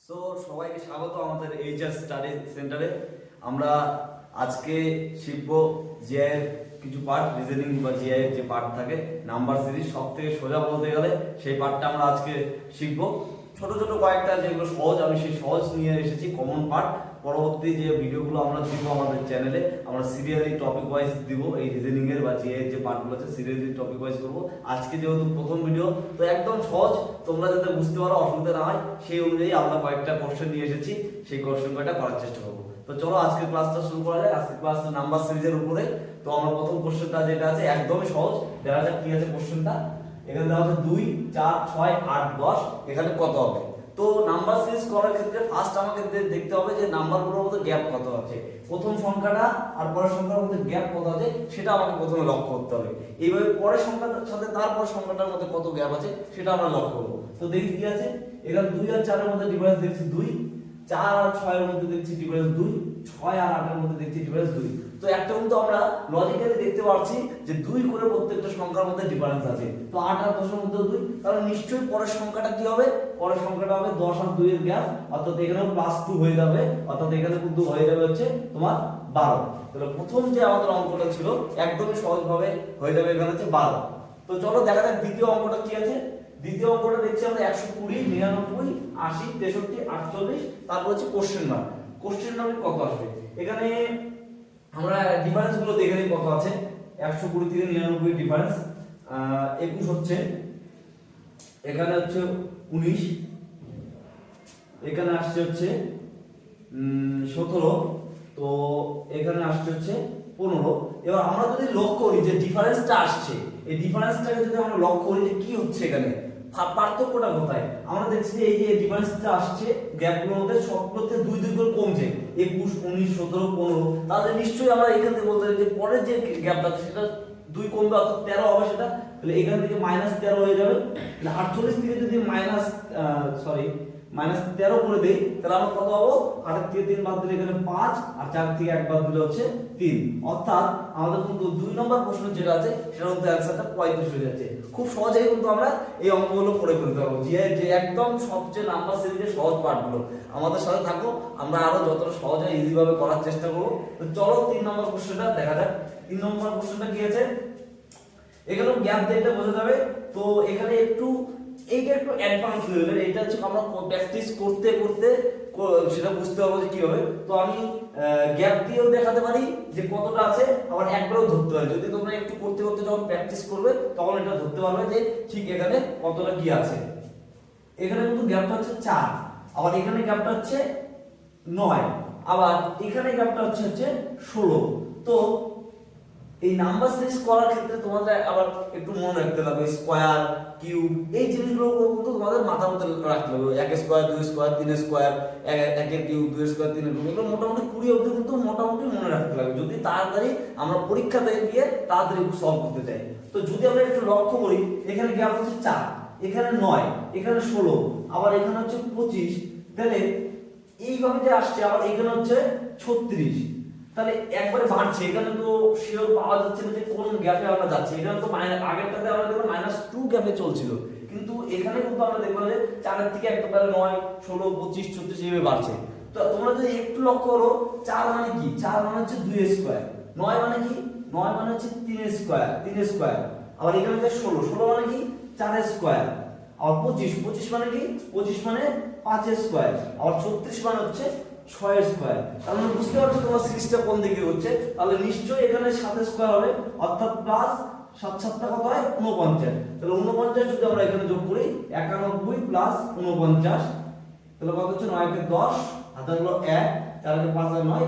So সবাইকে স্বাগত আমাদের এইচএস স্টাডি সেন্টারে। আমরা আজকে শিখব জিআই এর কিছু পার্ট, রিজনিং বা জিআই এর যে পার্ট থাকে নাম্বার সিরিজ, সব থেকে সোজা বলতে গেলে সেই পার্টটা আমরা আজকে শিখব। ছোট ছোট কয়েকটা যেগুলো সহজ, আমি সেই সহজ নিয়ে এসেছি কমন পার্ট। পরবর্তী যে ভিডিওগুলো আমরা দিব আমাদের চ্যানেলে, আমরা সিরিয়ালি টপিক ওয়াইজ দিব। এই রিজনিং এর বা জিআই এর যে পার্টগুলো আছে সিরিয়ালি টপিক ওয়াইজ করব। আজকে যেহেতু প্রথম ভিডিও, তো একদম সহজ, তোমরা যাতে বুঝতে পারো, অসুবিধা না হয় সেই অনুযায়ী আমরা কয়েকটা কোশ্চেন নিয়ে এসেছি, সেই কোশ্চেন কয়টা করার চেষ্টা করবো। তো চলো আজকের ক্লাসটা শুরু করা যায়। আজকের ক্লাস নাম্বার সিরিজের উপরে। তো আমরা প্রথম কোশ্চেনটা যেটা আছে একদমই সহজ, দেখা যাক কি আছে কোশ্চেনটা। এখানে দেওয়া আছে 2, 4, 6, 8, 10, এখানে কত হবে। তো নাম্বার সিরিজ করার ক্ষেত্রে ফার্স্ট আমাকে দেখতে হবে যে নাম্বারগুলোর মধ্যে গ্যাপ কত আছে, প্রথম সংখ্যাটা আর পরের সংখ্যার মধ্যে গ্যাপ কত আছে সেটা আমাকে প্রথমে লক্ষ্য করতে হবে। এইভাবে পরের সংখ্যাটার সাথে তারপর সংখ্যাটার মধ্যে কত গ্যাপ আছে সেটা আমরা লক্ষ্য করব। তো দেখি কি আছে। এখানে 2 আর 4 এর মধ্যে ডিফারেন্স দেখছি 2, 4 আর 6 এর মধ্যে দেখছি ডিফারেন্স 2, 6 আর 8 এর মধ্যে দেখছি ডিফারেন্স 2। তো একটা কিন্তু আমরা লজিক্যালি দেখতে পাচ্ছি যে 2 করে প্রত্যেকটা সংখ্যার মধ্যে ডিফারেন্স আছে। তো 8 আর 10 এর মধ্যে 2, তাহলে নিশ্চয়ই পরের সংখ্যাটা কি হবে, পরের সংখ্যাটা হবে 10 আর 2 এর গ্যাপ, অর্থাৎ এখানেও +2 হয়ে যাবে, অর্থাৎ এখানে কিন্তু হয়ে যাবে হচ্ছে তোমার 12। তাহলে প্রথম যে আমাদের অঙ্কটা ছিল একদমই সহজভাবে হয়ে যাবে, এখানে হচ্ছে 12। তো চলো দেখা যাক দ্বিতীয় অঙ্কটা কি আছে। দ্বিতীয় অঙ্কটা দেখছি আমরা 120, 99, 80, 63, 48, তারপর হচ্ছে কোশ্চেন মার্ক। কোশ্চেন মার্কে কত আসবে এখানে আমরা ডিফারেন্স গুলো দেখে নিই কত আছে। 120 থেকে 99 ডিফারেন্স 21 হচ্ছে, এখানে হচ্ছে 19, এখানে আসছে হচ্ছে 17, তো এখানে আসছে হচ্ছে 15। এবার আমরা যদি লক্ষ্য করি যে ডিফারেন্সটা আসছে, এই ডিফারেন্সটাকে যদি আমরা লক্ষ্য করি যে কি হচ্ছে এখানে পার্থক্যটা কোথায়, আমরা দেখছি যে এই যে ডিফারেন্সটা আসছে গ্যাপগুলোর মধ্যে সবগুলোতে 2 2 করে কমছে, 21, 19, 17, 15। তাহলে নিশ্চয়ই আমরা এখান থেকে বলতে পারি যে পরের যে গ্যাপটা সেটা 2 কমবে, অর্থাৎ 13 হবে সেটা। তাহলে এখান থেকে -13 হয়ে যাবে। তাহলে 48 থেকে যদি -13 করে দেই তাহলে আমরা কত পাবো, 8 থেকে 3 বাদ দিলে এখানে 5, আর 4 থেকে 1 বাদ দিলে হচ্ছে 3। অর্থাৎ আমাদের কিন্তু 2 নম্বর প্রশ্ন যেটা আছে সেটার মধ্যে অ্যানসারটা 35 হয়ে যাচ্ছে। খুব সহজেই কিন্তু আমরা এই অঙ্কগুলো করে ফেলতে পারবো। যে একদম সবচেয়ে নাম্বার সিরিজের সহজ পার্টগুলো আমাদের সাথে থাকো, আমরা আরো যতটা সহজ হয় ইজি ভাবে করার চেষ্টা করব। তো চলো 3 নম্বর প্রশ্নটা দেখা যাক। 3 নম্বর প্রশ্নটা কি আছে, এখানে গ্যাপ দেখলে বোঝা যাবে। তো এখানে এইটা একটু অ্যাডভান্স লেভেলের, এটা হচ্ছে আমরা প্র্যাকটিস করতে করতে সেটা বুঝতে পারবো যে কি হবে। তো আমি গ্যাপ দিয়েও দেখাতে পারি যে কতটা আছে, আবার একবারও ধরতে পারি। যদি তোমরা একটু করতে করতে যখন প্র্যাকটিস করবে তখন এটা ধরতে পারবে যে ঠিক এখানে কতটা কি আছে। এখানে কিন্তু গ্যাপটা হচ্ছে 4, আবার এখানে গ্যাপটা হচ্ছে 9, আবার এখানে গ্যাপটা হচ্ছে 16। তো এই নাম্বার সিরিজ করার ক্ষেত্রে তোমাদের আবার একটু মনে রাখতে হবে স্কয়ার, কিউব, এই জিনিসগুলো কিন্তু তোমাদের মাথার মধ্যে রাখতে হবে। 1 স্কয়ার, 2 স্কয়ার, 3 স্কয়ার, 1 এর কিউব, 2 স্কয়ার, 3 এর কিউব, এগুলো মোটামুটি 20 অবধি কিন্তু মোটামুটি মনে রাখতে হবে যদি তাড়াতাড়ি আমরা পরীক্ষাতে গিয়ে তাড়াতাড়ি সলভ করতে চাই। তো যদি আমরা একটু লক্ষ্য করি, এখানে গ্যাপ হচ্ছে 4, এখানে 9, এখানে 16, আবার এখানে হচ্ছে 25, তাহলে এইভাবে যে আসছে, আবার এখানে হচ্ছে 36। তাহলে একবারে বাড়ছে, এখানে তো শিওর পাওয়া যাচ্ছে না যে কোন গ্যাপে আমরা যাচ্ছি। এখানে তো আগেরটাতে আমরা দেখব -2 গ্যাপে চলছিল, কিন্তু এখানে কিন্তু আমরা দেখব যে 4 এর থেকে একবারে 9, 16, 25, 36 এইভাবে বাড়ছে। তো তোমরা যদি একটু লক্ষ্য করো, 4 মানে কি, 4 মানে হচ্ছে 2 স্কয়ার, 9 মানে কি, 9 মানে হচ্ছে 3 স্কয়ার, 3 স্কয়ার, আবার এখানে যে 16, 16 মানে কি 4 স্কয়ার, আর 25, 25 মানে কি, 25 মানে 5 স্কয়ার, আর 36 মানে হচ্ছে 6 স্কয়ার। তাহলে বুঝতে পারছো তোমার সিরিজটা কোন দিকে হচ্ছে। তাহলে নিশ্চয়ই এখানে 7 স্কয়ার হবে, অর্থাৎ প্লাস 7 7 টা কত হয় 49। তাহলে 49 যদি আমরা এখানে যোগ করি, 91 প্লাস 49, তাহলে কত হচ্ছে, 9 কে 10, হাতে হলো 1, 4 কে 5 আর 9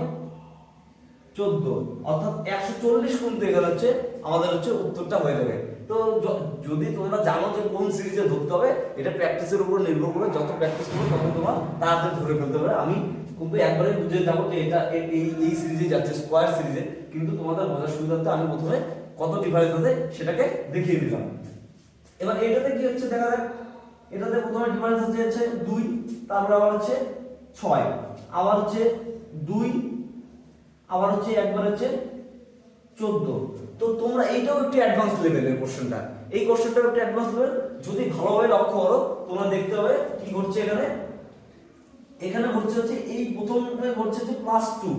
14, অর্থাৎ 140 কিন্তু এখানে হচ্ছে আমাদের হচ্ছে উত্তরটা হয়ে যাবে। তো যদি তোমরা জানো যে কোন সিরিজে ধরতে হবে, এটা প্র্যাকটিসের উপর নির্ভর করে, যত প্র্যাকটিস করবে তত তোমার তাড়াতাড়ি ধরে ফেলতে পারবে। আমি কিন্তু একবারে বুঝে যাবো যে এটা এই সিরিজে যাচ্ছে, স্কয়ার সিরিজে, কিন্তু তোমাদের বোঝার সুবিধার্থে আমি প্রথমে কত ডিফারেন্স আছে সেটাকে দেখিয়ে দিলাম। এবার এটাতে কি হচ্ছে দেখা যাক। এটাতে প্রথমে ডিফারেন্স হচ্ছে 2, তারপর আবার হচ্ছে 6, আবার হচ্ছে 2, আবার হচ্ছে একবার হচ্ছে 14। তো তোমরা এইটাও একটু অ্যাডভান্স লেভেলের কোশ্চেনটা, এই কোশ্চেনটাও একটু অ্যাডভান্স লেভেল। যদি ভালোভাবে লক্ষ্য করো তোমরা দেখতে হবে কি ঘটছে এখানে। এখানে ঘটছে হচ্ছে এই প্রথমে ঘটছে হচ্ছে +2,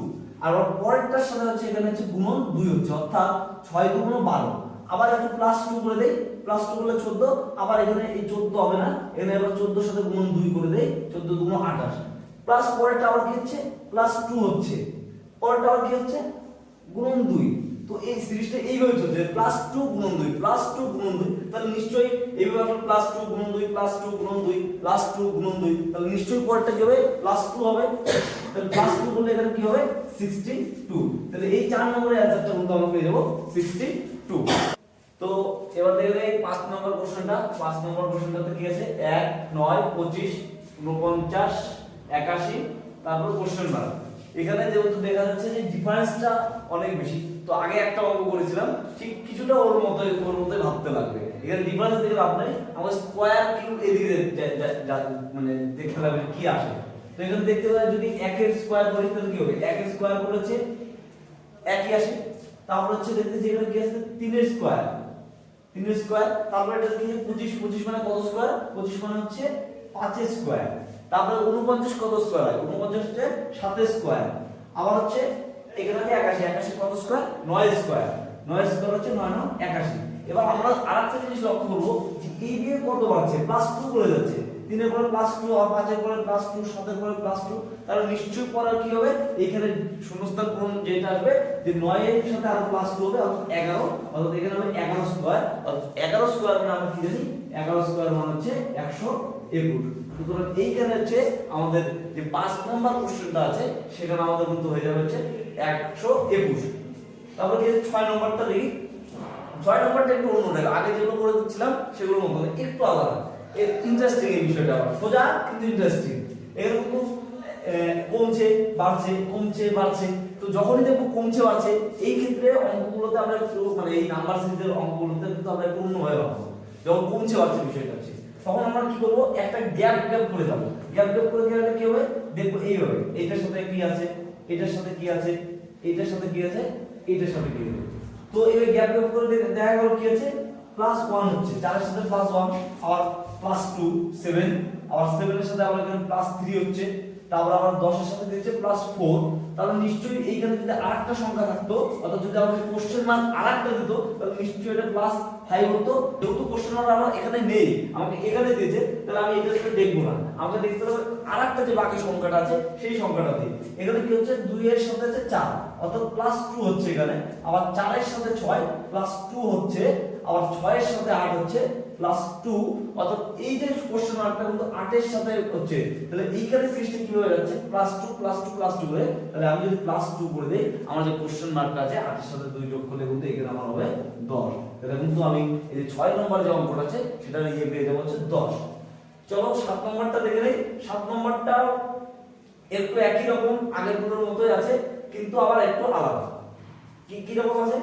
আর পরেরটার সাথে হচ্ছে এখানে হচ্ছে গুণন 2 হচ্ছে, অর্থাৎ 6 × 2 = 12। আবার একটু +2 করে দেই, +2 করলে 14, আবার এখানে এই 14 হবে না, এখানে আবার 14 সাথে গুণন 2 করে দেই, 14 × 2 = 28, প্লাস পরেরটা আবার কি হচ্ছে +2 হচ্ছে, পরেরটা আবার কি হচ্ছে গুণন 2। তো এই সিরিজটা এইভাবে চলছে, +2 × 2 +2 × 2, তাহলে নিশ্চয়ই এইভাবে আসলে +2 × 2 +2 × 2 +2 × 2, তাহলে নিশ্চয়ই পরেরটা কি হবে +2 হবে, তাহলে +2 করলে এখানে কি হবে 62। তাহলে এই 4 নম্বরের অ্যানসারটা কিন্তু আমরা পেয়ে যাব 62। তো এবার দেখে নেই 5 নম্বর কোশ্চেনটা। 5 নম্বর কোশ্চেনটাতে কি আছে 1 9 25 49 81, তারপর কোশ্চেন মার্ক। এখানে যেহেতু দেখা যাচ্ছে যে ডিফারেন্সটা অনেক বেশি, তো আগে একটা অঙ্ক করেছিলাম ঠিক কিছুটা ওর মতোই ভাবতে লাগবে। এখানে ডিফারেন্স দেখে লাভ নেই, আমরা স্কয়ার কিউব এদিকে মানে দেখতে লাগবে কি আসে। তো এখানে দেখতে পাই যদি 1 এর স্কয়ার করি তাহলে কি হবে, 1 এর স্কয়ার করেছে 1 ই আসে, তারপর হচ্ছে দেখতেছি এখানে কি আছে 3 এর স্কয়ার, 3 এর স্কয়ার, তারপর এটা কি 25, 25 মানে কত স্কয়ার, 25 মানে হচ্ছে 5 এর স্কয়ার, তারপরে 49 কত স্কয়ার হয়, 49 হচ্ছে 7 এর স্কয়ার, আবার হচ্ছে এখানে আছে 81, 81 কত স্কয়ার 9 এর স্কয়ার, 9 এর স্কয়ার হচ্ছে 9 9 81। এবার আমরা আরেকটা জিনিস লক্ষ্য করব যে এই দিয়ে কত বাড়ছে +2 করে যাচ্ছে, 3 এর পরে +2, আর 5 এর পরে +2, 7 এর পরে +2, তাহলে নিশ্চয়ই পরে কি হবে এখানে শূন্যস্থান পূরণ যেটা আসবে যে 9 এর সাথে আর +2 হবে, অর্থাৎ 11, অর্থাৎ এখানে হবে 11 স্কয়ার, অর্থাৎ 11 স্কয়ার মানে আমরা কি জানি 11 স্কয়ার মানে হচ্ছে 121। সুতরাং এইখানে হচ্ছে আমাদের যে 5 নম্বর কোশ্চেনটা আছে সেখানে আমাদের কিন্তু হয়ে যাবে হচ্ছে 121। তারপর কি 6 নম্বরটা দেখি। 6 নম্বরটা একটু অন্য টাইপ, আগে যেগুলো করে দিচ্ছিলাম সেগুলোর মতো একটু আলাদা, ইন্টারেস্টিং এই বিষয়টা, সোজা কিন্তু ইন্টারেস্টিং। এর কিন্তু কমছে বাড়ছে, কমছে বাড়ছে, তো যখনই দেখবো কমছে বাড়ছে এই ক্ষেত্রে অঙ্কগুলোতে আমরা একটু মানে এই নাম্বার সিরিজের অঙ্কগুলোতে কিন্তু আমরা একটু অন্যভাবে ভাববো। যখন কমছে বাড়ছে বিষয়টা হচ্ছে তখন আমরা কি করবো একটা গ্যাপ করে যাবো, গ্যাপ করে গেলে কি হবে দেখবো এইভাবে এইটার সাথে কি আছে, এটার সাথে কি আছে, এইটার সাথে কি আছে, এইটার সাথে কি আছে, তো এই গ্যাপ করে দেখা গেল কি আছে +1 হচ্ছে, 4 এর সাথে +1, আবার +2 7, আবার 7 এর সাথে আবার এখানে +3 হচ্ছে, তারপর আবার 10 এর সাথে দিয়েছে +4, তাহলে নিশ্চয়ই এইখানে যদি আরেকটা সংখ্যা থাকতো, অর্থাৎ যদি আমাদের কোশ্চেন মার্ক আরেকটা দিত তাহলে নিশ্চয়ই এটা +5 হতো। যেহেতু কোশ্চেন মার্ক আমার এখানে নেই, আমাকে এখানে দিয়েছে, তাহলে আমি এটা থেকে দেখব না, আমাকে দেখতে হবে আরেকটা যে বাকি সংখ্যাটা আছে সেই সংখ্যাটা দিয়ে। এখানে কি হচ্ছে 2 এর সাথে আছে 4, অর্থাৎ +2 হচ্ছে এখানে, আবার 4 এর সাথে 6 +2 হচ্ছে, আবার 6 এর সাথে 8 হচ্ছে +2, অর্থাৎ এই যে কোশ্চেন মার্কটা কিন্তু 8 এর সাথে হচ্ছে, তাহলে এইখানে সিরিজটা কি হয়ে যাচ্ছে +2 +2 +2 করে, তাহলে আমি যদি +2 করে দেই আমার যে কোশ্চেন মার্কটা আছে 8 এর সাথে 2 যোগ করলে কিন্তু এখানে আমার হবে 10। তাহলে কিন্তু আমি এই যে 6 নম্বর যে অঙ্কটা আছে সেটা নিয়ে পেয়ে যাব হচ্ছে 10। চলো 7 নম্বরটা দেখে নেই। 7 নম্বরটা একটু একই রকম আগের গুলোর মতোই আছে, কিন্তু আবার একটু আলাদা। কি রকম আছে,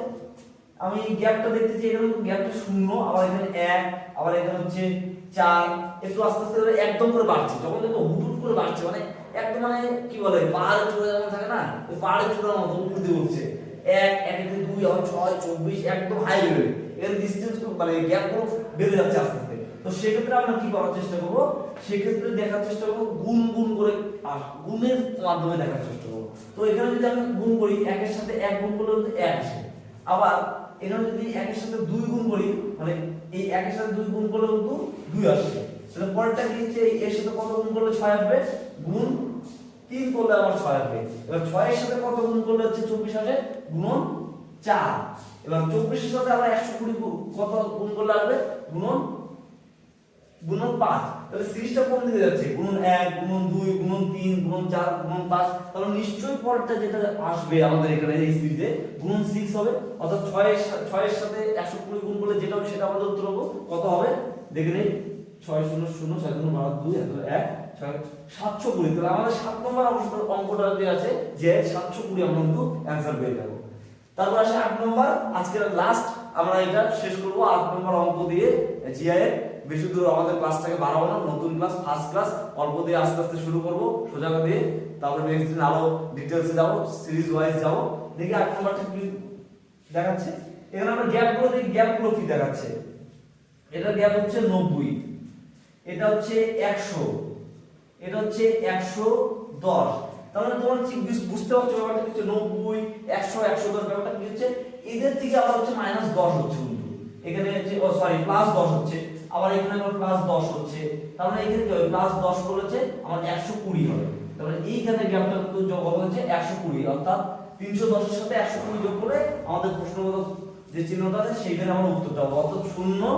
আমি গ্যাপটা দেখতেছি এখানে গ্যাপটা 0, আবার এখানে 1, আবার এখানে হচ্ছে 4, একটু আস্তে আস্তে করে একদম করে বাড়ছে, যখন দেখো হুট করে বাড়ছে মানে একদম মানে কি বলে পাহাড়ের চূড়া যেমন থাকে না, ওই পাহাড়ের চূড়ার মতো উপর দিয়ে উঠছে, 1 1 থেকে 2 আবার 6 24 একদম হাই লেভেল, এর ডিসটেন্স মানে গ্যাপগুলো বেড়ে যাচ্ছে আস্তে আস্তে। তো সেক্ষেত্রে আমরা কি করার চেষ্টা করব, সেক্ষেত্রে দেখার চেষ্টা করব গুণ করে, গুণের মাধ্যমে দেখার চেষ্টা করব। তো এখানে যদি আমি গুণ করি 1 এর সাথে 1 গুণ করলে কিন্তু 1 আসে, আবার এখানে যদি 1 এর সাথে 2 গুণ করি মানে এই 1 এর সাথে 2 গুণ করলে কিন্তু 2 আসবে, তাহলে পরেরটা কি হচ্ছে এর সাথে কত গুণ করলে 6 আসবে, গুণ 3 করলে আবার 6 আসবে, এবার 6 এর সাথে কত গুণ করলে হচ্ছে 24 আসে, গুণন 4, এবার 24 এর সাথে আবার 120 কত গুণ করলে আসবে, গুণন 5, তাহলে সিরিজটা কোন দিকে যাচ্ছে গুণন 1 গুণন 2 গুণন 3 গুণন 4 গুণন 5, তাহলে নিশ্চয়ই পরেরটা যেটা আসবে আমাদের এখানে এই সিরিজে গুণন 6 হবে, অর্থাৎ 6 এর সাথে 120 গুণ করলে যেটা হবে সেটা আমাদের উত্তর হবে কত হবে দেখে নেই 6 0 0 6 গুণ 12 2 1 6 720। তাহলে আমাদের 7 নম্বর অঙ্কটা যে আছে যে 720 আমরা কিন্তু অ্যানসার পেয়ে যাব। তারপর আসে 8 নম্বর, আজকের লাস্ট আমরা এটা শেষ করব 8 নম্বর অঙ্ক দিয়ে জিআই এর। বেশি দূর আমাদের ক্লাসটাকে বাড়াবো না, নতুন ক্লাস ফার্স্ট ক্লাস অল্প দিয়ে আস্তে আস্তে শুরু করব সোজা দিয়ে, তারপরে নেক্সট দিন আরো ডিটেইলসে যাব, সিরিজ ওয়াইজ যাব। দেখি 8 নম্বরটা কি দেখাচ্ছে, এখানে আমরা গ্যাপগুলো দেখি, গ্যাপগুলো কি দেখাচ্ছে, এটা গ্যাপ হচ্ছে 90, এটা হচ্ছে 100, এটা হচ্ছে 110। তার মানে তোমরা ঠিক বুঝতে পারছো ব্যাপারটা হচ্ছে 90 100 110 ব্যাপারটা কি হচ্ছে এদের থেকে আবার হচ্ছে -10 হচ্ছে কিন্তু এখানে হচ্ছে সরি +10 হচ্ছে, আবার এখানে আবার +10 হচ্ছে। তার মানে এখানে কি হবে +10 করলে হচ্ছে আমার 120 হবে। তার মানে এইখানে গ্যাপটা কিন্তু যোগ হবে হচ্ছে 120, অর্থাৎ 310 এর সাথে 120 যোগ করে আমাদের প্রশ্নগত যে চিহ্নটা আছে সেইখানে আমরা উত্তরটা পাবো, অর্থাৎ 0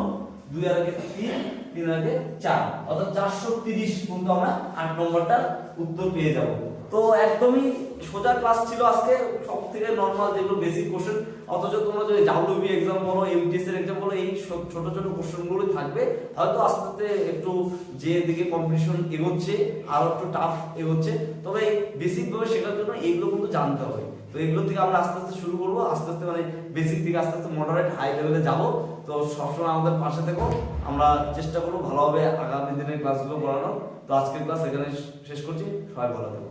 2 আর আগে 3 3 আর আগে 4, অর্থাৎ 430 কিন্তু আমরা 8 নম্বরটার উত্তর পেয়ে যাব। তো একদমই সোজা ক্লাস ছিল আজকে, সব থেকে নরমাল যেগুলো বেসিক কোশ্চেন। অথচ তোমরা যদি ডাব্লিউবি এক্সাম বলো এমটিএস এর এক্সাম বলো এই ছোট ছোট কোশ্চেনগুলো থাকবে, হয়তো আস্তে আস্তে একটু যে দিকে কম্পিটিশন এগোচ্ছে আর একটু টাফ এগোচ্ছে, তবে বেসিক ভাবে শেখার জন্য এগুলো কিন্তু জানতে হবে। তো এগুলো থেকে আমরা আস্তে আস্তে শুরু করবো, আস্তে আস্তে মানে বেসিক থেকে আস্তে আস্তে মডারেট হাই লেভেলে যাবো। তো সবসময় আমাদের পাশে থেকো, আমরা চেষ্টা করবো ভালোভাবে আগামী দিনের ক্লাসগুলো করানোর। তো আজকের ক্লাস এখানে শেষ করছি, সবাই ভালো থাকো।